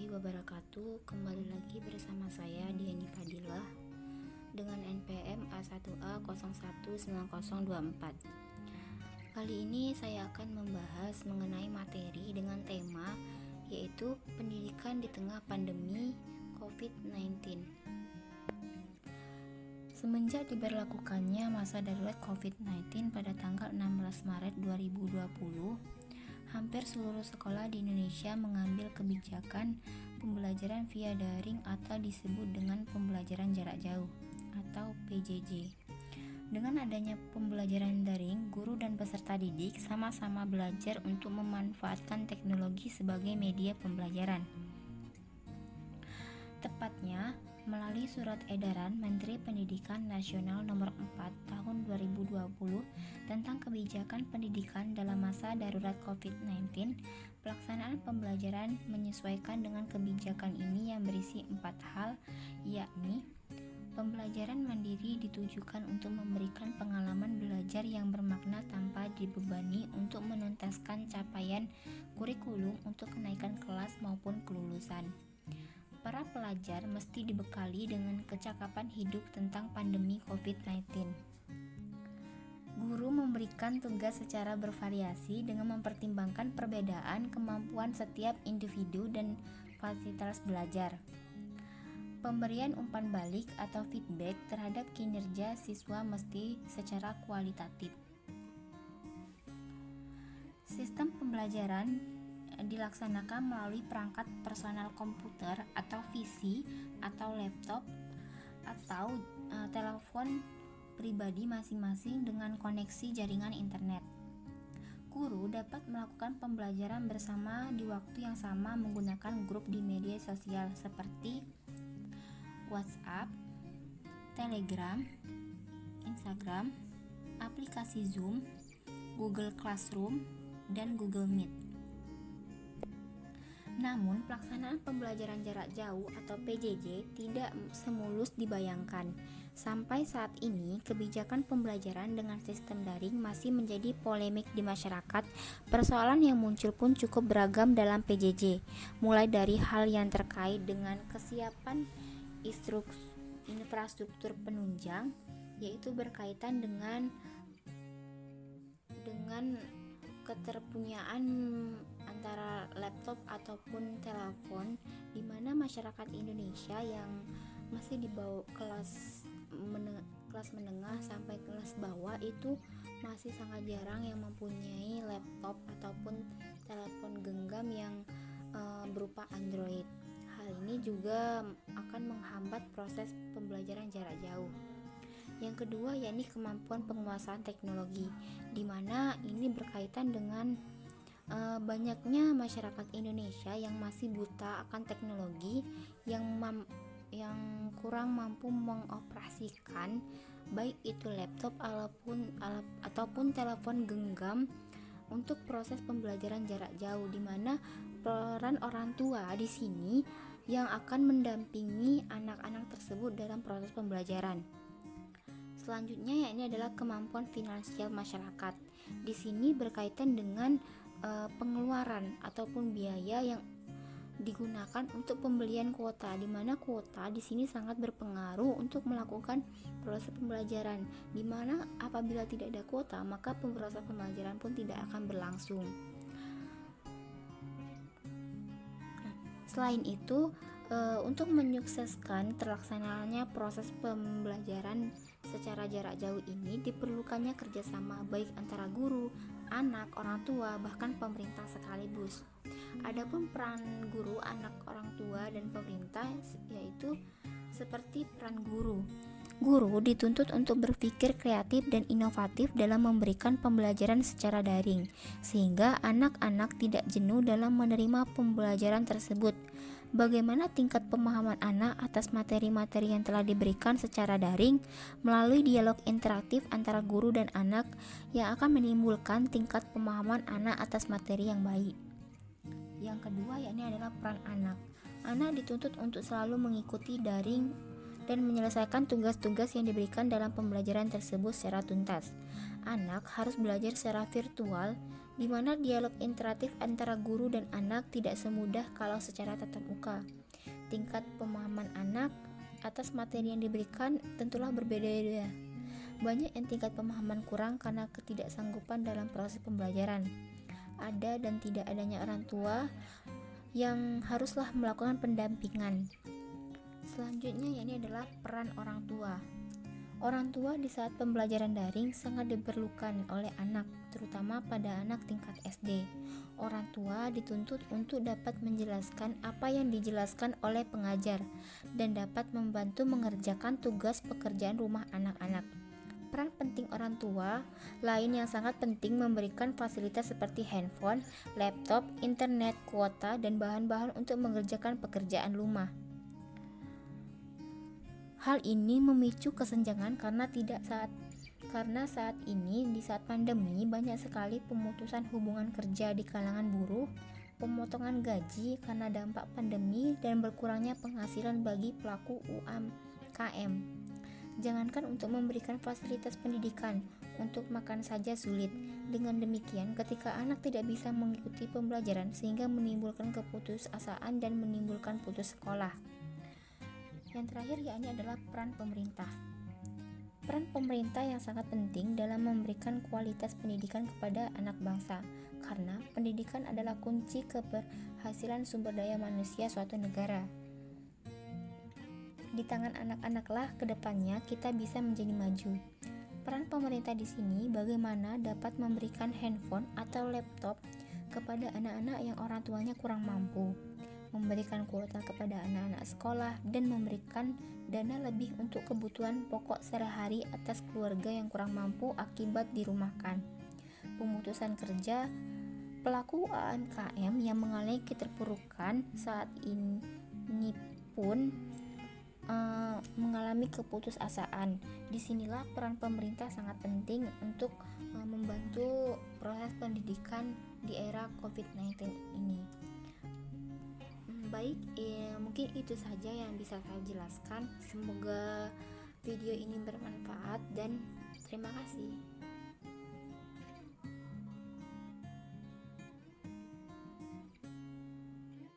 warahmatullahi wabarakatuh. Kembali lagi bersama saya Diani Fadilah dengan NPM A1A019024. Kali ini saya akan membahas mengenai materi dengan tema yaitu pendidikan di tengah pandemi COVID-19. Semenjak diberlakukannya masa darurat COVID-19 pada tanggal 16 Maret 2020, hampir seluruh sekolah di Indonesia mengambil kebijakan pembelajaran via daring atau disebut dengan pembelajaran jarak jauh atau PJJ. Dengan adanya pembelajaran daring, guru dan peserta didik sama-sama belajar untuk memanfaatkan teknologi sebagai media pembelajaran. Tepatnya, melalui surat edaran Menteri Pendidikan Nasional Nomor 4 Tahun 2020 tentang kebijakan pendidikan dalam masa darurat COVID-19, pelaksanaan pembelajaran menyesuaikan dengan kebijakan ini yang berisi 4 hal, yakni pembelajaran mandiri ditujukan untuk memberikan pengalaman belajar yang bermakna tanpa dibebani untuk menuntaskan capaian kurikulum untuk kenaikan kelas maupun kelulusan. Para pelajar mesti dibekali dengan kecakapan hidup tentang pandemi COVID-19. Guru memberikan tugas secara bervariasi dengan mempertimbangkan perbedaan kemampuan setiap individu dan fasilitas belajar. Pemberian umpan balik atau feedback terhadap kinerja siswa mesti secara kualitatif. Sistem pembelajaran dilaksanakan melalui perangkat personal komputer atau PC atau laptop atau telepon pribadi masing-masing dengan koneksi jaringan internet. Guru dapat melakukan pembelajaran bersama di waktu yang sama menggunakan grup di media sosial seperti WhatsApp, Telegram, Instagram, aplikasi Zoom, Google Classroom, dan Google Meet. Namun, pelaksanaan pembelajaran jarak jauh atau PJJ tidak semulus dibayangkan. Sampai saat ini, kebijakan pembelajaran dengan sistem daring masih menjadi polemik di masyarakat. Persoalan yang muncul pun cukup beragam dalam PJJ, mulai dari hal yang terkait dengan kesiapan infrastruktur penunjang, yaitu berkaitan dengan keterpunyaan antara laptop ataupun telepon, di mana masyarakat Indonesia yang masih di bawah kelas menengah sampai kelas bawah itu masih sangat jarang yang mempunyai laptop ataupun telepon genggam yang berupa Android. Hal ini juga akan menghambat proses pembelajaran jarak jauh. Yang kedua, yakni kemampuan penguasaan teknologi, di mana ini berkaitan dengan banyaknya masyarakat Indonesia yang masih buta akan teknologi, yang kurang mampu mengoperasikan baik itu laptop ataupun telepon genggam untuk proses pembelajaran jarak jauh, di mana peran orang tua di sini yang akan mendampingi anak-anak tersebut dalam proses pembelajaran. Selanjutnya yakni adalah kemampuan finansial masyarakat. Di sini berkaitan dengan pengeluaran ataupun biaya yang digunakan untuk pembelian kuota, di mana kuota di sini sangat berpengaruh untuk melakukan proses pembelajaran. Di mana apabila tidak ada kuota, maka proses pembelajaran pun tidak akan berlangsung. Selain itu, untuk menyukseskan terlaksananya proses pembelajaran secara jarak jauh ini diperlukannya kerjasama baik antara guru, anak, orang tua, bahkan pemerintah sekaligus. Adapun peran guru, anak, orang tua, dan pemerintah yaitu seperti peran guru. Guru dituntut untuk berpikir kreatif dan inovatif dalam memberikan pembelajaran secara daring, sehingga anak-anak tidak jenuh dalam menerima pembelajaran tersebut. Bagaimana tingkat pemahaman anak atas materi-materi yang telah diberikan secara daring melalui dialog interaktif antara guru dan anak yang akan menimbulkan tingkat pemahaman anak atas materi yang baik. Yang kedua yakni adalah peran anak. Anak dituntut untuk selalu mengikuti daring dan menyelesaikan tugas-tugas yang diberikan dalam pembelajaran tersebut secara tuntas. Anak harus belajar secara virtual di mana dialog interaktif antara guru dan anak tidak semudah kalau secara tatap muka. Tingkat pemahaman anak atas materi yang diberikan tentulah berbeda-beda. Banyak yang tingkat pemahaman kurang karena ketidaksanggupan dalam proses pembelajaran. Ada dan tidak adanya orang tua yang haruslah melakukan pendampingan. Selanjutnya yakni adalah peran orang tua. Orang tua di saat pembelajaran daring sangat diperlukan oleh anak, terutama pada anak tingkat SD. Orang tua dituntut untuk dapat menjelaskan apa yang dijelaskan oleh pengajar dan dapat membantu mengerjakan tugas pekerjaan rumah anak-anak. Peran penting orang tua lain yang sangat penting memberikan fasilitas seperti handphone, laptop, internet, kuota, dan bahan-bahan untuk mengerjakan pekerjaan rumah. Hal ini memicu kesenjangan karena saat ini di saat pandemi banyak sekali pemutusan hubungan kerja di kalangan buruh, pemotongan gaji karena dampak pandemi dan berkurangnya penghasilan bagi pelaku UMKM. Jangankan untuk memberikan fasilitas pendidikan, untuk makan saja sulit. Dengan demikian, ketika anak tidak bisa mengikuti pembelajaran sehingga menimbulkan keputusasaan dan menimbulkan putus sekolah. Yang terakhir yakni adalah peran pemerintah. Peran pemerintah yang sangat penting dalam memberikan kualitas pendidikan kepada anak bangsa, karena pendidikan adalah kunci keberhasilan sumber daya manusia suatu negara. Di tangan anak-anaklah kedepannya kita bisa menjadi maju. Peran pemerintah di sini bagaimana dapat memberikan handphone atau laptop kepada anak-anak yang orang tuanya kurang mampu, memberikan kuota kepada anak-anak sekolah, dan memberikan dana lebih untuk kebutuhan pokok sehari-hari atas keluarga yang kurang mampu akibat dirumahkan. Pemutusan kerja pelaku UMKM yang mengalami keterpurukan saat ini pun mengalami keputusasaan. Disinilah peran pemerintah sangat penting untuk membantu proses pendidikan di era COVID-19 ini. Baik, mungkin itu saja yang bisa saya jelaskan. Semoga video ini bermanfaat dan terima kasih.